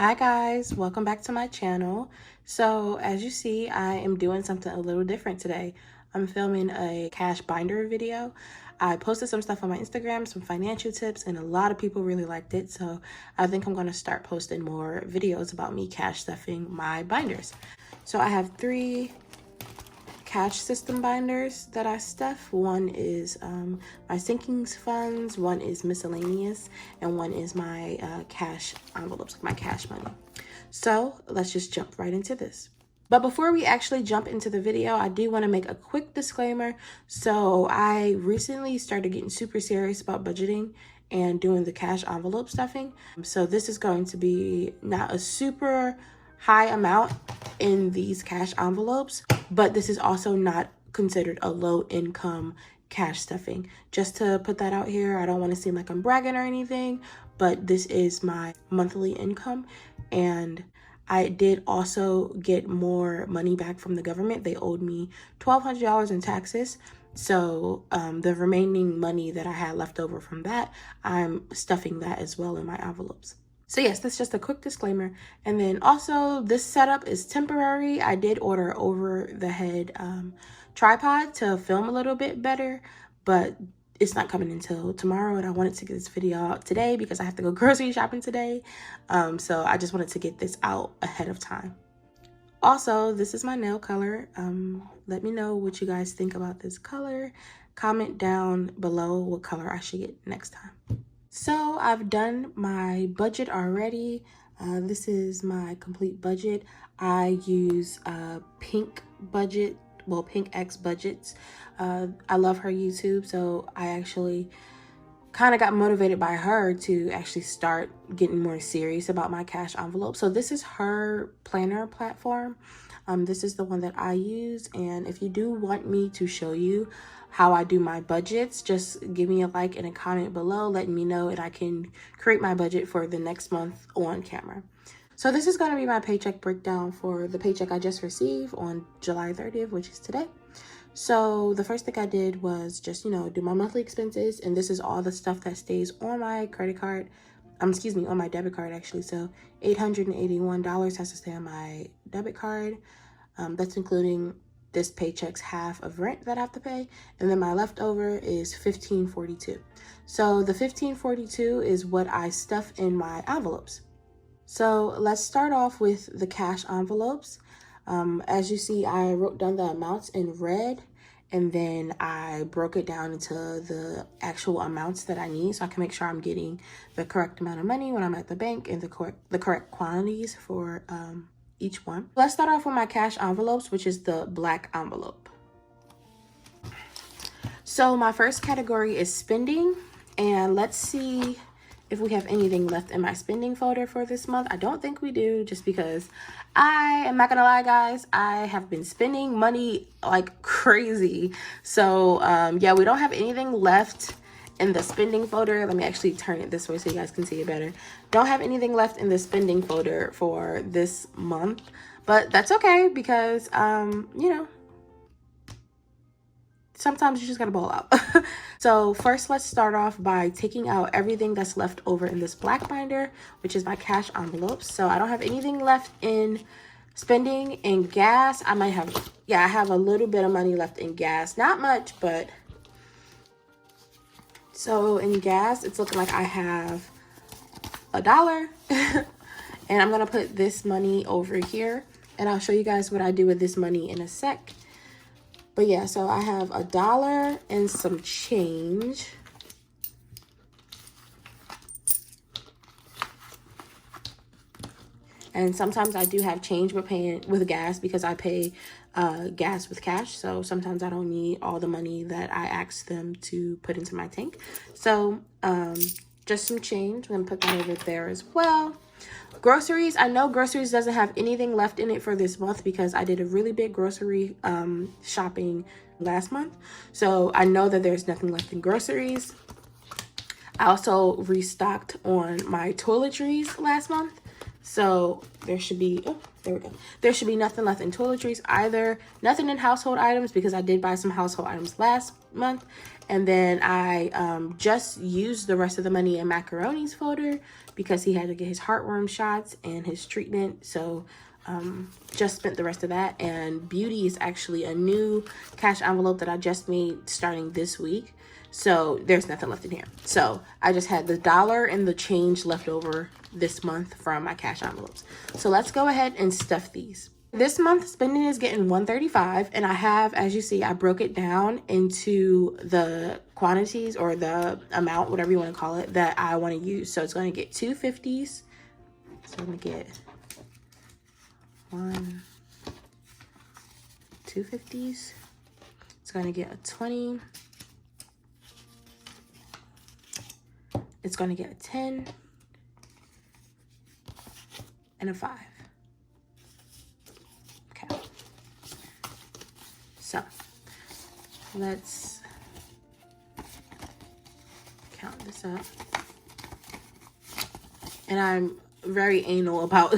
Hi guys, welcome back to my channel. So as you see, I am doing something a little different today. I'm filming a cash binder video. I posted some stuff on my Instagram, some financial tips, and a lot of people really liked it. So I think I'm going to start posting more videos about me cash stuffing my binders. So I have three cash system binders that I stuff. One is my sinking funds, one is miscellaneous, and one is my cash envelopes, my cash money. So let's just jump right into this. But before we actually jump into the video, I do want to make a quick disclaimer. So I recently started getting super serious about budgeting and doing the cash envelope stuffing. So this is going to be not a super high amount in these cash envelopes, but this is also not considered a low income cash stuffing. Just to put that out here, I don't want to seem like I'm bragging or anything, but this is my monthly income, and I did also get more money back from the government. They owed me $1,200 in taxes. So the remaining money that I had left over from that, I'm stuffing that as well in my envelopes. So yes, that's just a quick disclaimer. And then also this setup is temporary. I did order over the head tripod to film a little bit better, but it's not coming until tomorrow, and I wanted to get this video out today because I have to go grocery shopping today. So I just wanted to get this out ahead of time. Also, this is my nail color. Let me know what you guys think about this color. Comment down below what color I should get next time. So I've done my budget already. This is my complete budget. I use Pink Budget, well, Pink X Budgets. I love her YouTube, so I actually kind of got motivated by her to actually start getting more serious about my cash envelope. So this is her planner platform. This is the one that I use, and if you do want me to show you how I do my budgets, just give me a like and a comment below letting me know, and I can create my budget for the next month on camera. So this is going to be my paycheck breakdown for the paycheck I just received on July 30th, which is today. So the first thing I did was just, do my monthly expenses, and this is all the stuff that stays on my credit card, on my debit card actually. So $881 has to stay on my debit card. That's including this paycheck's half of rent that I have to pay, and then my leftover is $1542. So the $1542 is what I stuff in my envelopes. So let's start off with the cash envelopes. As you see, I wrote down the amounts in red, and then I broke it down into the actual amounts that I need, so I can make sure I'm getting the correct amount of money when I'm at the bank and the correct quantities for each one. Let's start off with my cash envelopes, which is the black envelope. So my first category is spending, and let's see if we have anything left in my spending folder for this month. I don't think we do, just because I am not gonna lie, guys, I have been spending money like crazy. So yeah, we don't have anything left in the spending folder. Let me actually turn it this way so you guys can see it better. Don't have anything left in the spending folder for this month, but that's okay because sometimes you just gotta ball out. So first, let's start off by taking out everything that's left over in this black binder, which is my cash envelopes. So I don't have anything left in spending. In gas, I might have, I have a little bit of money left in gas. Not much, but so in gas, it's looking like I have $1. And I'm gonna put this money over here, and I'll show you guys what I do with this money in a sec. But yeah, so I have $1 and some change. And sometimes I do have change with paying with gas because I pay gas with cash. So sometimes I don't need all the money that I ask them to put into my tank. So just some change. I'm gonna put that over there as well. Groceries, I know groceries doesn't have anything left in it for this month because I did a really big grocery shopping last month. So I know that there's nothing left in groceries. I also restocked on my toiletries last month. So there should be, oh, there we go. There should be nothing left in toiletries either. Nothing in household items because I did buy some household items last month. And then I just used the rest of the money in macaroni's folder because he had to get his heartworm shots and his treatment. So just spent the rest of that. And beauty is actually a new cash envelope that I just made starting this week. So there's nothing left in here. So I just had the dollar and the change left over this month from my cash envelopes. So let's go ahead and stuff these. This month spending is getting $135, and I have, as you see, I broke it down into the quantities or the amount, whatever you want to call it, that I want to use. So it's going to get two 50s. So I'm going to get two 50s. It's going to get a 20. It's going to get a 10 and a 5. Okay. So let's count this up. And I'm very anal about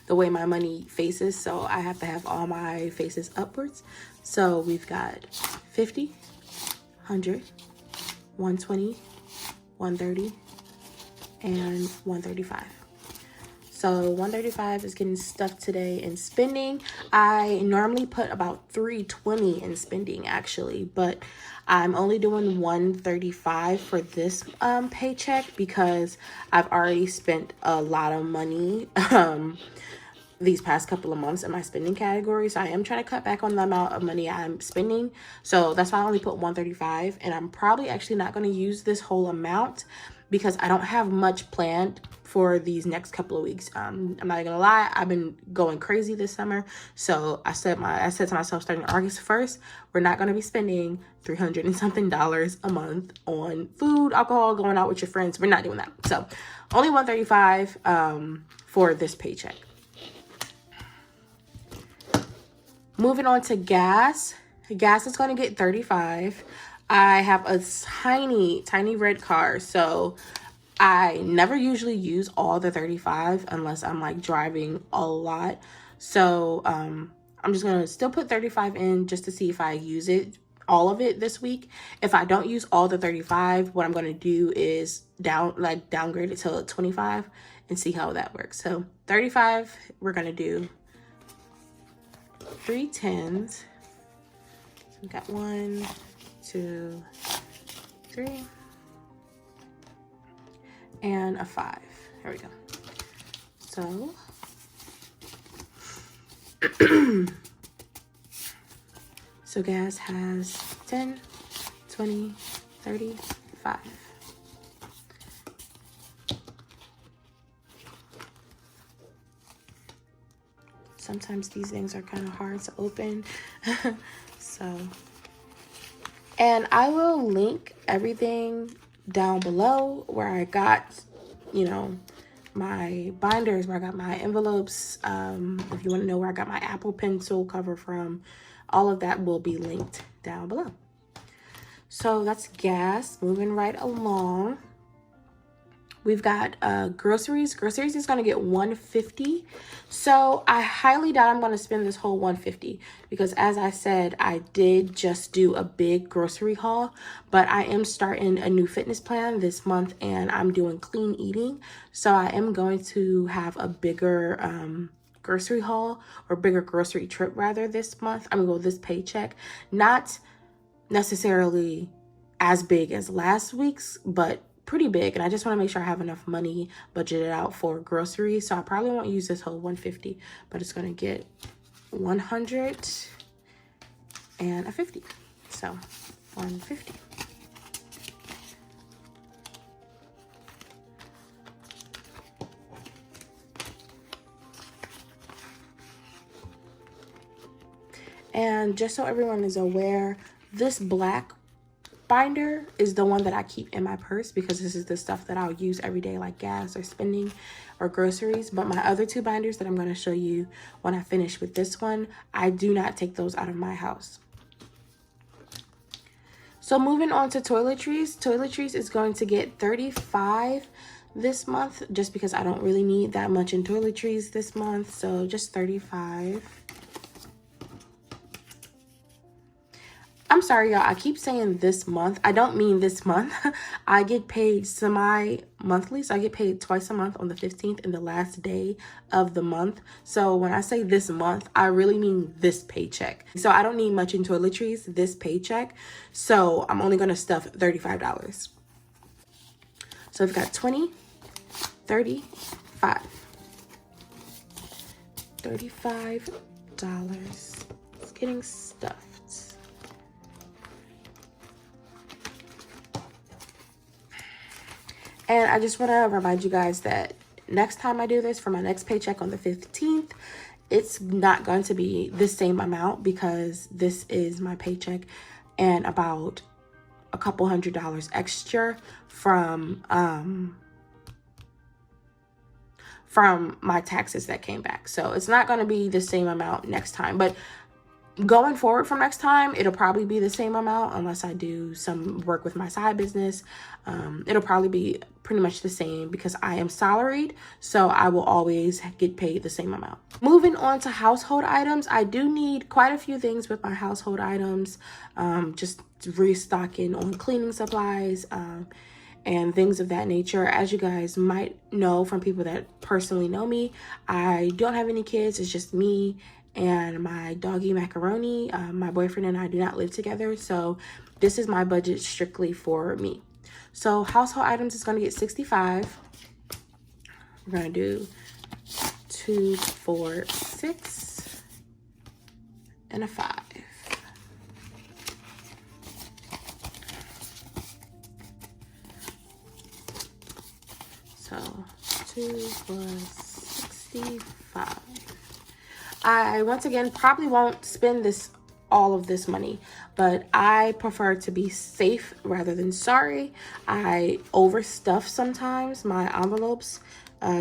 the way my money faces, so I have to have all my faces upwards. So we've got 50, 100, 120, 130, and 135. So 135 is getting stuffed today in spending. I normally put about 320 in spending actually, but I'm only doing 135 for this paycheck because I've already spent a lot of money these past couple of months in my spending category. So I am trying to cut back on the amount of money I'm spending. So that's why I only put 135, and I'm probably actually not going to use this whole amount because I don't have much planned for these next couple of weeks. I'm not gonna lie, I've been going crazy this summer. So I said to myself, starting August 1st, we're not gonna be spending $300 and something a month on food, alcohol, going out with your friends. We're not doing that. So only 135 for this paycheck. Moving on to gas. Gas is going to get 35. I have a tiny red car, so I never usually use all the 35 unless I'm like driving a lot. So I'm just gonna still put 35 in just to see if I use it, all of it this week. If I don't use all the 35, what I'm gonna do is downgrade it to 25 and see how that works. So 35, we're gonna do 3 10s. So we got 1, 2, 3, and a 5. There we go. So so gas has 10, 20, 30, 5. Sometimes these things are kind of hard to open. And I will link everything down below where I got, my binders, where I got my envelopes. If you want to know where I got my Apple Pencil cover from, all of that will be linked down below. So that's gas. Moving right along. We've got groceries. Groceries is going to get 150. So I highly doubt I'm going to spend this whole 150 because, as I said, I did just do a big grocery haul, but I am starting a new fitness plan this month and I'm doing clean eating. So I am going to have a bigger grocery haul, or bigger grocery trip rather, this month. I'm going to go this paycheck. Not necessarily as big as last week's, but pretty big, and I just want to make sure I have enough money budgeted out for groceries. So I probably won't use this whole 150, but it's going to get 100 and a 50. So 150. And just so everyone is aware, this black binder is the one that I keep in my purse because this is the stuff that I'll use every day, like gas or spending or groceries. But my other two binders that I'm going to show you when I finish with this one, I do not take those out of my house. So moving on to toiletries. Toiletries is going to get 35. this month, just because I don't really need that much in toiletries this month. So just 35. I'm sorry, y'all. I keep saying this month. I don't mean this month. I get paid semi-monthly, so I get paid twice a month on the 15th and the last day of the month. So when I say this month, I really mean this paycheck. So I don't need much in toiletries this paycheck. So I'm only going to stuff $35. So we've got 20, 35. $35. It's getting stuffed. And I just want to remind you guys that next time I do this for my next paycheck on the 15th, it's not going to be the same amount because this is my paycheck and about a couple $100 extra from my taxes that came back. So it's not going to be the same amount next time, but going forward from next time, it'll probably be the same amount unless I do some work with my side business. It'll probably be pretty much the same because I am salaried, so I will always get paid the same amount. Moving on to household items, I do need quite a few things with my household items, just restocking on cleaning supplies, and things of that nature. As you guys might know from people that personally know me, I don't have any kids. It's just me and my doggy Macaroni. My boyfriend and I do not live together, so this is my budget strictly for me. So household items is going to get 65. We're going to do 2, 4, 6, and a 5. So 2 plus 65. I once again probably won't spend all of this money, but I prefer to be safe rather than sorry. I overstuff sometimes my envelopes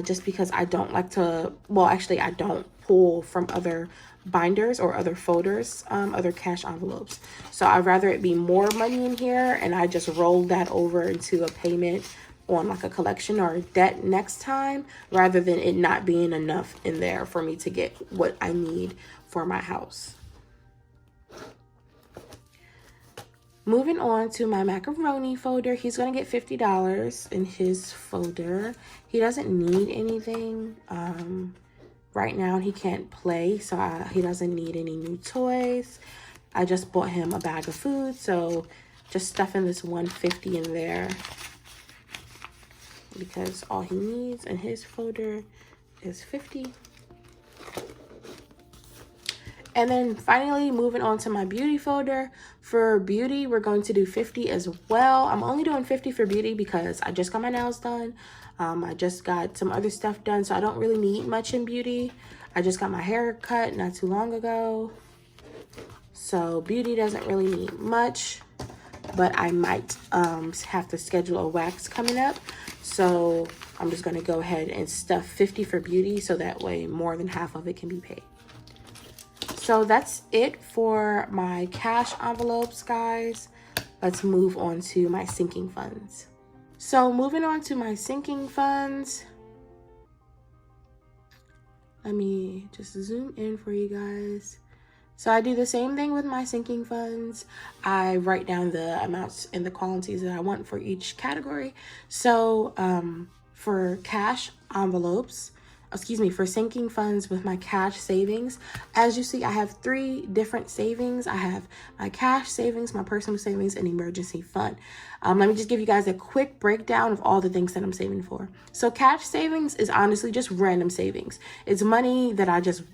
just because I don't like to, well, actually I don't pull from other binders or other folders, other cash envelopes. So I'd rather it be more money in here and I just roll that over into a payment on like a collection or a debt next time, rather than it not being enough in there for me to get what I need for my house. Moving on to my macaroni folder, he's gonna get $50 in his folder. He doesn't need anything right now. He can't play, so he doesn't need any new toys. I just bought him a bag of food, so just stuffing this $150 in there, because all he needs in his folder is 50. And then finally, moving on to my beauty folder. For beauty, we're going to do 50 as well. I'm only doing 50 for beauty because I just got my nails done. I just got some other stuff done, so I don't really need much in beauty. I just got my hair cut not too long ago. So beauty doesn't really need much, but I might have to schedule a wax coming up. So I'm just gonna go ahead and stuff 50 for beauty, so that way more than half of it can be paid. So that's it for my cash envelopes, guys. Let's move on to my sinking funds. So moving on to my sinking funds, let me just zoom in for you guys. So I do the same thing with my sinking funds. I write down the amounts and the quantities that I want for each category. So for cash envelopes, for sinking funds with my cash savings, as you see, I have 3 different savings. I have my cash savings, my personal savings, and emergency fund. Let me just give you guys a quick breakdown of all the things that I'm saving for. So cash savings is honestly just random savings. It's money that I just,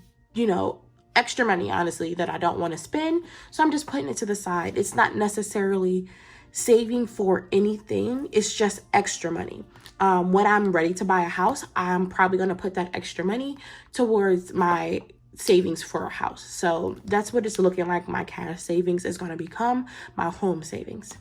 extra money, honestly, that I don't want to spend. So I'm just putting it to the side. It's not necessarily saving for anything. It's just extra money. When I'm ready to buy a house, I'm probably going to put that extra money towards my savings for a house. So that's what it's looking like. My cash savings is going to become my home savings.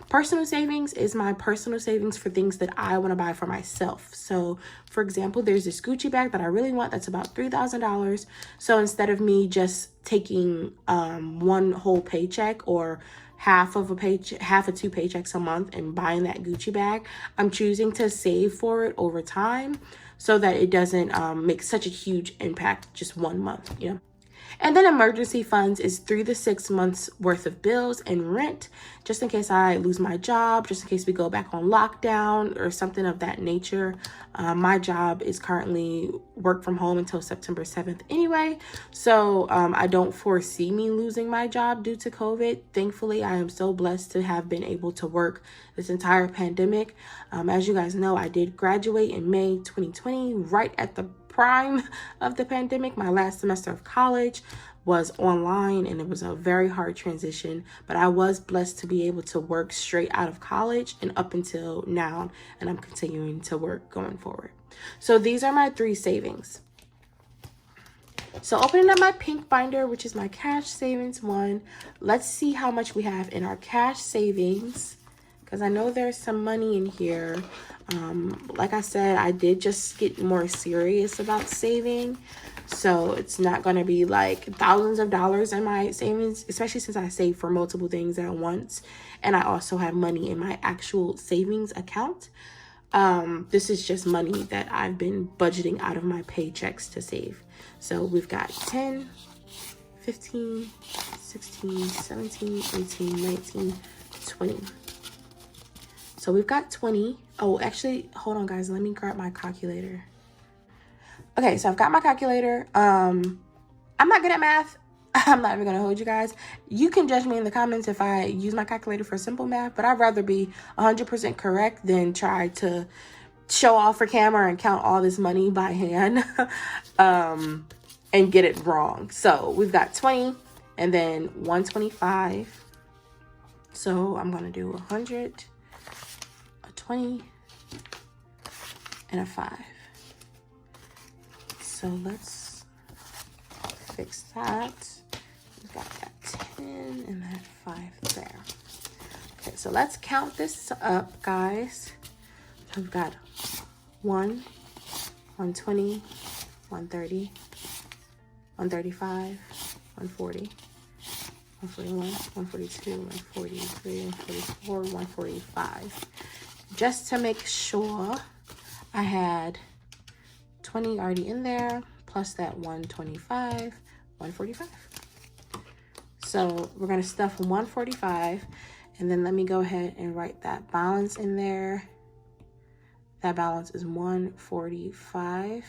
Personal savings is my personal savings for things that I want to buy for myself. So for example, there's this Gucci bag that I really want that's about $3,000. So instead of me just taking one whole paycheck or half of 2 paychecks a month and buying that Gucci bag. I'm choosing to save for it over time so that it doesn't make such a huge impact just 1 month, you know. And then emergency funds is 3 to 6 months worth of bills and rent, just in case I lose my job, just in case we go back on lockdown or something of that nature. My job is currently work from home until September 7th anyway. So I don't foresee me losing my job due to COVID. Thankfully, I am so blessed to have been able to work this entire pandemic. As you guys know, I did graduate in May 2020, right at the prime of the pandemic. My last semester of college was online and it was a very hard transition, but I was blessed to be able to work straight out of college and up until now, and I'm continuing to work going forward. So these are my 3 savings. So opening up my pink binder, which is my cash savings one, let's see how much we have in our cash savings, because I know there's some money in here. Like I said, I did just get more serious about saving. So it's not going to be like thousands of dollars in my savings, especially since I save for multiple things at once. And I also have money in my actual savings account. This is just money that I've been budgeting out of my paychecks to save. So we've got 10, 15, 16, 17, 18, 19, 20. So we've got 20. Oh, actually, hold on, guys. Let me grab my calculator. Okay, so I've got my calculator. I'm not good at math. I'm not even going to hold you guys. You can judge me in the comments if I use my calculator for simple math, but I'd rather be 100% correct than try to show off for camera and count all this money by hand and get it wrong. So we've got 20 and then 125. So I'm going to do 100. 20 and a 5. So let's fix that. We've got that 10 and that 5 there. Okay, so let's count this up, guys. So we've got 1, 120, 130, 135, 140, 141, 142, 143, 144, 145. Just to make sure I had 20 already in there, plus that 125, 145. So we're going to stuff 145, and then let me go ahead and write that balance in there. That balance is 145.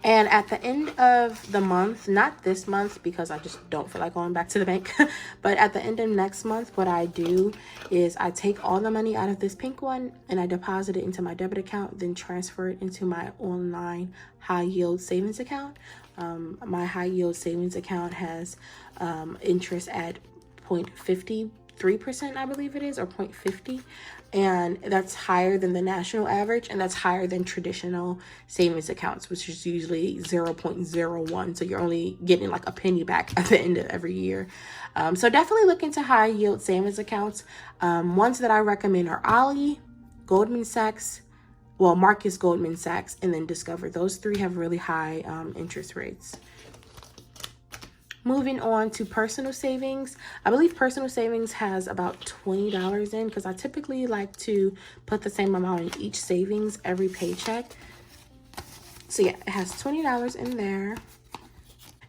And at the end of the month, not this month because I just don't feel like going back to the bank, but at the end of next month, what I do is I take all the money out of this pink one and I deposit it into my debit account, then transfer it into my online high yield savings account. My high yield savings account has interest at 0.53%, I believe it is, or 0.50. And that's higher than the national average, and that's higher than traditional savings accounts, which is usually 0.01. So you're only getting like a penny back at the end of every year. So definitely look into high yield savings accounts. Ones that I recommend are Ollie, Goldman Sachs, well, Marcus Goldman Sachs, and then Discover. Those 3 have really high interest rates. Moving on to personal savings. I believe personal savings has about $20 in, because I typically like to put the same amount in each savings every paycheck. So yeah, it has $20 in there.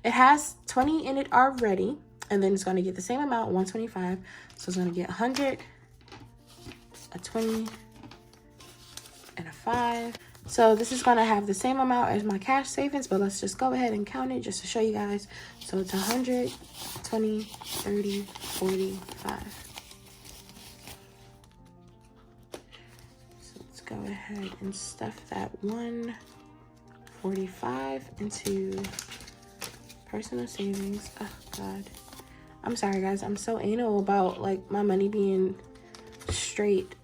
It has 20 in it already, and then it's going to get the same amount, 125. So it's going to get 100, a 20, and a 5. So this is going to have the same amount as my cash savings, but let's just go ahead and count it just to show you guys. So it's 100, 20, 30, 40, 5. So let's go ahead and stuff that 145 into personal savings. Oh God, I'm sorry guys, I'm so anal about like my money being straight.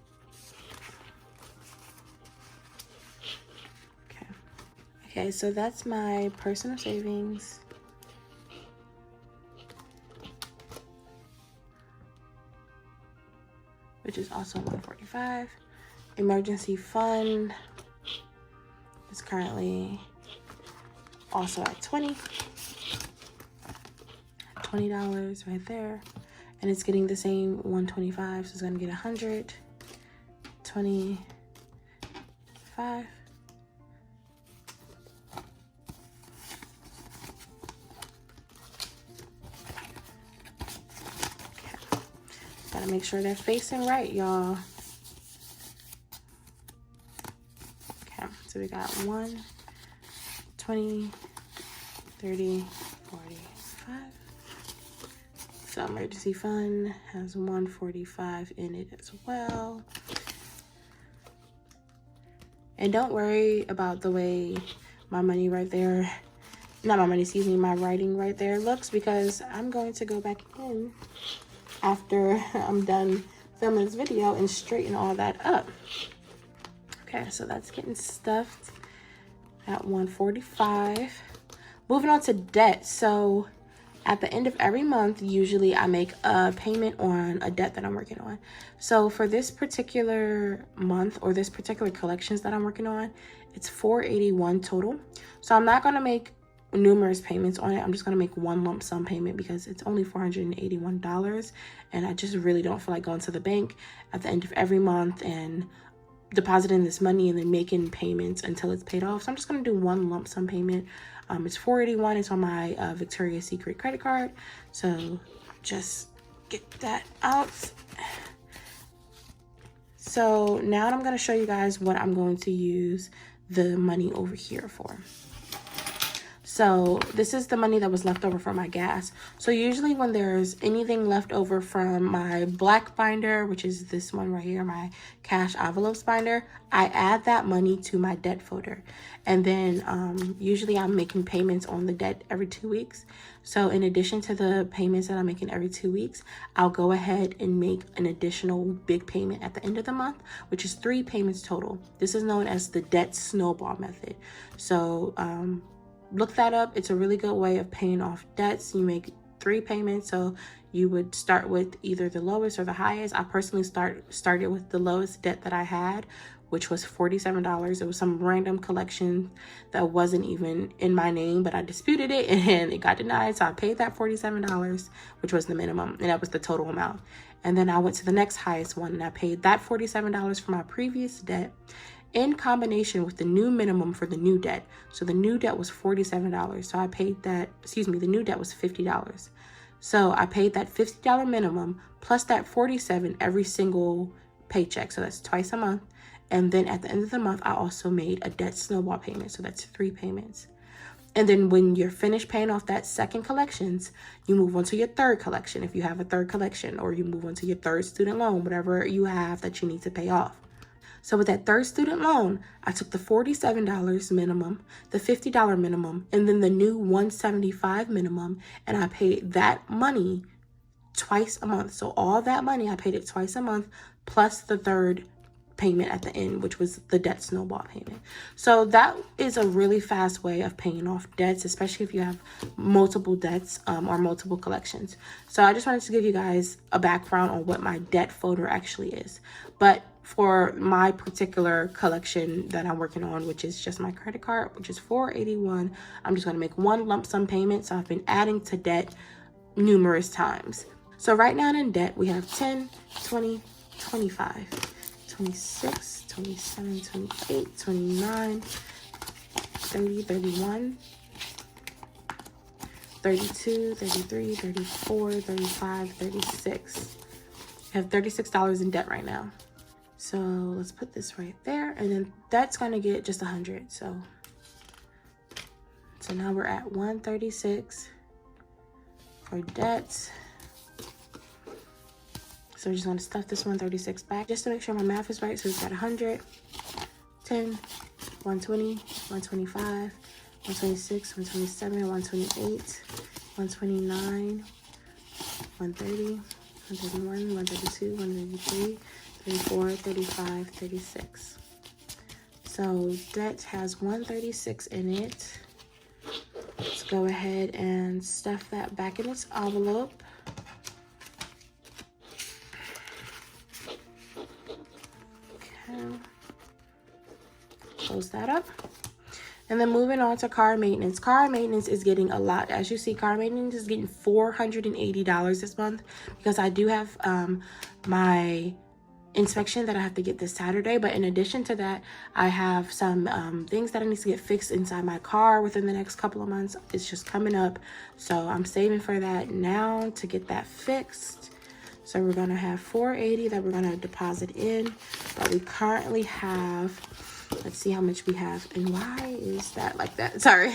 Okay, so that's my personal savings. Which is also 145. Emergency fund is currently also at 20. $20 right there. And it's getting the same 125, so it's gonna get 125. Gotta make sure they're facing right, y'all. Okay, so we got 1, 20, 30, 45. So emergency fund has 145 in it as well. And don't worry about the way my money right there, not my money, excuse me, my writing right there looks, because I'm going to go back in after I'm done filming this video and straighten all that up. Okay, so that's getting stuffed at 145. Moving on to debt. So at the end of every month, usually I make a payment on a debt that I'm working on. So for this particular month, or this particular collections that I'm working on, it's $481 total. So I'm not gonna make numerous payments on it. I'm just gonna make one lump sum payment because it's only $481, and I just really don't feel like going to the bank at the end of every month and depositing this money and then making payments until it's paid off. So I'm just gonna do one lump sum payment. It's $481. It's on my Victoria's Secret credit card. So just get that out. So now I'm gonna show you guys what I'm going to use the money over here for. So this is the money that was left over from my gas. So usually when there's anything left over from my black binder, which is this one right here, my cash envelopes binder, I add that money to my debt folder. And then usually I'm making payments on the debt every 2 weeks. So in addition to the payments that I'm making every 2 weeks, I'll go ahead and make an additional big payment at the end of the month, which is 3 payments total. This is known as the debt snowball method. So look that up. It's a really good way of paying off debts. You make 3 payments, so you would start with either the lowest or the highest. I personally started with the lowest debt that I had, which was $47. It was some random collection that wasn't even in my name, but I disputed it and it got denied. So I paid that $47, which was the minimum, and that was the total amount. And then I went to the next highest one and I paid that $47 for my previous debt, in combination with the new minimum for the new debt. So the new debt was $47. So I paid that, the new debt was $50. So I paid that $50 minimum plus that $47 every single paycheck. So that's twice a month. And then at the end of the month, I also made a debt snowball payment. So that's 3 payments. And then when you're finished paying off that second collections, you move on to your third collection, if you have a third collection, or you move on to your third student loan, whatever you have that you need to pay off. So with that third student loan, I took the $47 minimum, the $50 minimum, and then the new $175 minimum, and I paid that money twice a month. So all that money, I paid it twice a month, plus the third payment at the end, which was the debt snowball payment. So that is a really fast way of paying off debts, especially if you have multiple debts or multiple collections. So I just wanted to give you guys a background on what my debt folder actually is. But for my particular collection that I'm working on, which is just my credit card, which is $481, I'm just going to make one lump sum payment. So I've been adding to debt numerous times. So right now in debt, we have 10, 20, 25, 26, 27, 28, 29, 30, 31, 32, 33, 34, 35, 36. I have $36 in debt right now. So let's put this right there, and then that's gonna get just 100. So now we're at 136 for debts. So we're just gonna stuff this 136 back just to make sure my math is right. So we've got 100, 10, 120, 125, 126, 127, 128, 129, 130, 131, 132, 133, 34, 35, 36. So debt has 136 in it. Let's go ahead and stuff that back in its envelope. Okay. Close that up. And then moving on to car maintenance. Car maintenance is getting a lot. As you see, car maintenance is getting $480 this month because I do have my inspection that I have to get this Saturday. But in addition to that, I have some things that I need to get fixed inside my car within the next couple of months. It's just coming up. So I'm saving for that now to get that fixed. So we're going to have $480 that we're going to deposit in. But we currently have... Let's see how much we have. And why is that like that? Sorry.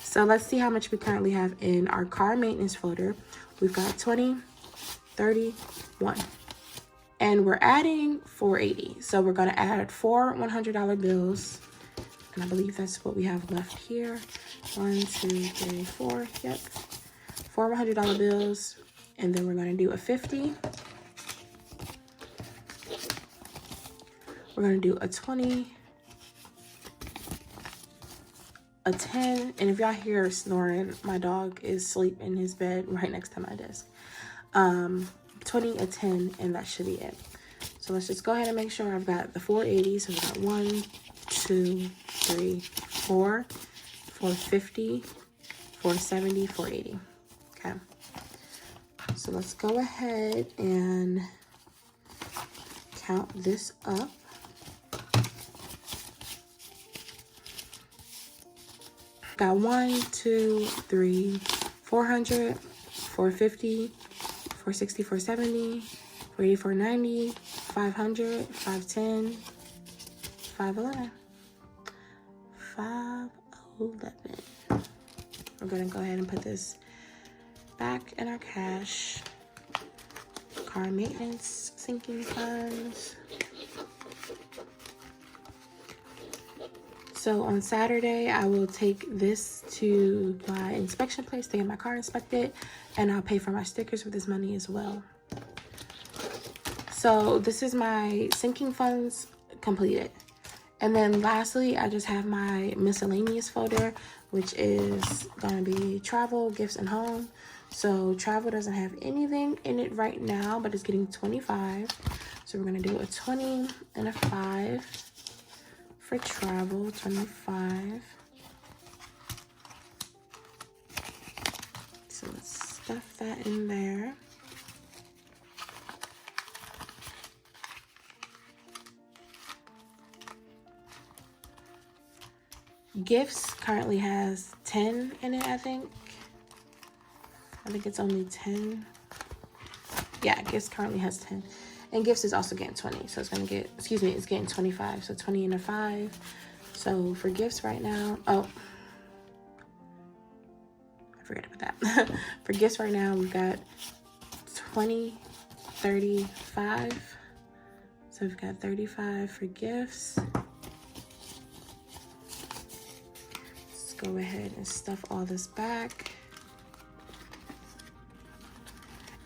So let's see how much we currently have in our car maintenance folder. We've got 20, 30, 1. And we're adding $480. So we're going to add 4 $100 bills. And I believe that's what we have left here. 1, 2, 3, 4. Yep. 4 $100 bills. And then we're going to do a 50. We're going to do a 20. A 10, and if y'all hear snoring, my dog is asleep in his bed right next to my desk. 20, a 10, and that should be it. So let's just go ahead and make sure I've got the 480. So we've got 1, 2, 3, 4, 450, 470, 480. Okay. So let's go ahead and count this up. Got 1, 2, 3, 400, 450, 460, 470, 480, 490, 500, 510, 511, 511. We're gonna go ahead and put this back in our cash. Car maintenance, sinking funds. So on Saturday, I will take this to my inspection place to get my car inspected, and I'll pay for my stickers with this money as well. So this is my sinking funds completed. And then lastly, I just have my miscellaneous folder, which is gonna be travel, gifts, and home. So travel doesn't have anything in it right now, but it's getting 25. So we're gonna do a 20 and a 5. For travel, 25. So let's stuff that in there. Gifts currently has 10 in it, I think. I think it's only 10. Yeah, gifts currently has 10. And gifts is also getting 20. So it's going to get, excuse me, it's getting 25. So 20 and a 5. So for gifts right now, oh, I forgot about that. For gifts right now, we've got 20, 35. So we've got 35 for gifts. Let's go ahead and stuff all this back.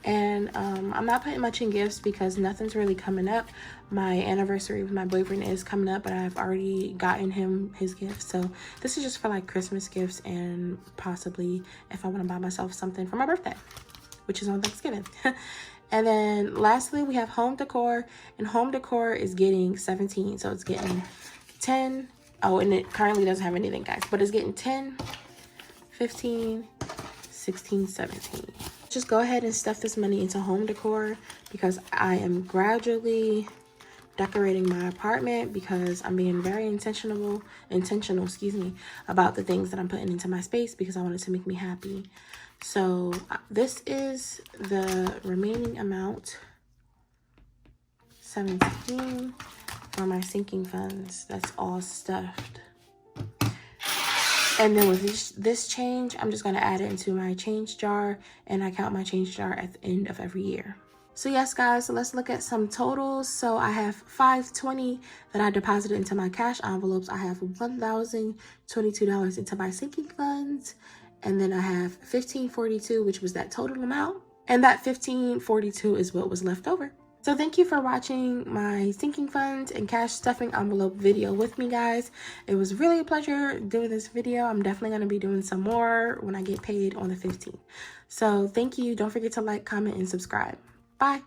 And I'm not putting much in gifts because nothing's really coming up. My anniversary with my boyfriend is coming up, but I've already gotten him his gifts. So this is just for like Christmas gifts and possibly if I want to buy myself something for my birthday, which is on Thanksgiving. And then lastly, we have home decor, and home decor is getting 17. So it's getting 10. Oh, and it currently doesn't have anything, guys, but it's getting 10, 15, 16, 17. Just go ahead and stuff this money into home decor because I am gradually decorating my apartment because I'm being very intentional, about the things that I'm putting into my space because I want it to make me happy. So this is the remaining amount, 17, for my sinking funds. That's all stuffed. And then with this change, I'm just going to add it into my change jar, and I count my change jar at the end of every year. So yes, guys, so let's look at some totals. So I have $520 that I deposited into my cash envelopes. I have $1,022 into my sinking funds. And then I have $1,542, which was that total amount. And that $1,542 is what was left over. So thank you for watching my sinking funds and cash stuffing envelope video with me, guys. It was really a pleasure doing this video. I'm definitely going to be doing some more when I get paid on the 15th. So thank you. Don't forget to like, comment, and subscribe. Bye.